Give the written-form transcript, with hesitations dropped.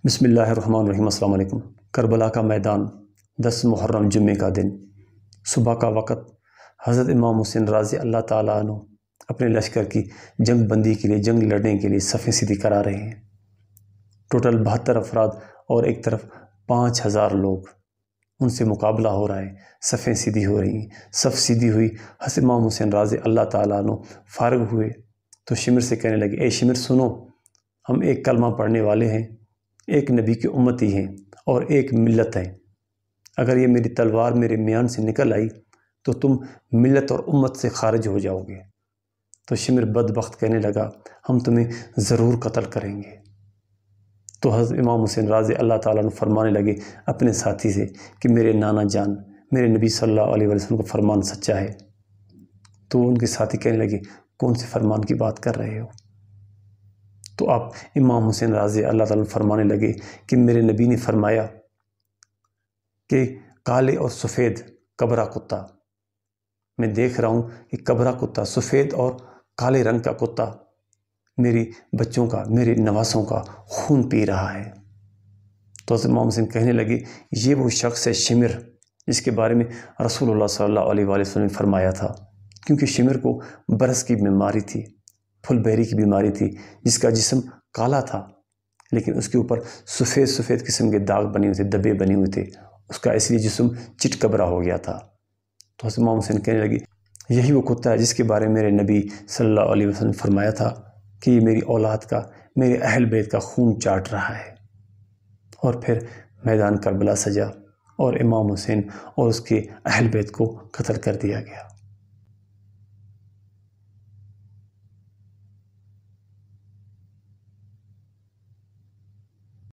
بسم اللہ الرحمن الرحیم۔ السلام علیکم۔ کربلا کا میدان، 10 محرم جمعے کا دن، صبح کا وقت۔ حضرت امام حسین رضی اللہ تعالیٰ عنہ اپنے لشکر کی جنگ بندی کے لیے، جنگ لڑنے کے لیے صفیں سیدھی کرا رہے ہیں۔ ٹوٹل 72 افراد اور ایک طرف 5000 لوگ، ان سے مقابلہ ہو رہا ہے۔ صفیں سیدھی ہو رہی ہیں، صف سیدھی ہوئی۔ حضرت امام حسین رضی اللہ تعالیٰ عنہ فارغ ہوئے تو شمر سے کہنے لگے، اے شمر سنو، ہم ایک کلمہ پڑھنے والے ہیں، ایک نبی کی امتی ہیں اور ایک ملت ہیں۔ اگر یہ میری تلوار میرے میان سے نکل آئی تو تم ملت اور امت سے خارج ہو جاؤ گے۔ تو شمر بدبخت کہنے لگا، ہم تمہیں ضرور قتل کریں گے۔ تو حضرت امام حسین رضی اللہ تعالیٰ عنہ فرمانے لگے اپنے ساتھی سے کہ میرے نانا جان، میرے نبی صلی اللہ علیہ وسلم کا فرمان سچا ہے۔ تو ان کے ساتھی کہنے لگے، کون سے فرمان کی بات کر رہے ہو؟ تو آپ امام حسین رضی اللہ تعالیٰ فرمانے لگے کہ میرے نبی نے فرمایا کہ کالے اور سفید کبرا کتا، میں دیکھ رہا ہوں کہ کبرا کتا، سفید اور کالے رنگ کا کتا میری بچوں کا، میرے نواسوں کا خون پی رہا ہے۔ تو حضرت امام حسین کہنے لگے، یہ وہ شخص ہے شمر جس کے بارے میں رسول اللہ صلی اللہ علیہ وسلم نے فرمایا تھا، کیونکہ شمر کو برس کی بیماری تھی، پھل بیری کی بیماری تھی، جس کا جسم کالا تھا لیکن اس کے اوپر سفید سفید قسم کے داغ بنے ہوئے تھے، دبے بنے ہوئے تھے، اس کا اس لیے جسم چٹ کبرا ہو گیا تھا۔ تو حضرت امام حسین کہنے لگے، یہی وہ کتا ہے جس کے بارے میں میرے نبی صلی اللہ علیہ وسلم نے فرمایا تھا کہ یہ میری اولاد کا، میرے اہل بیت کا خون چاٹ رہا ہے۔ اور پھر میدان کربلا سجا اور امام حسین اور اس کے اہل بیت کو قتل کر دیا گیا۔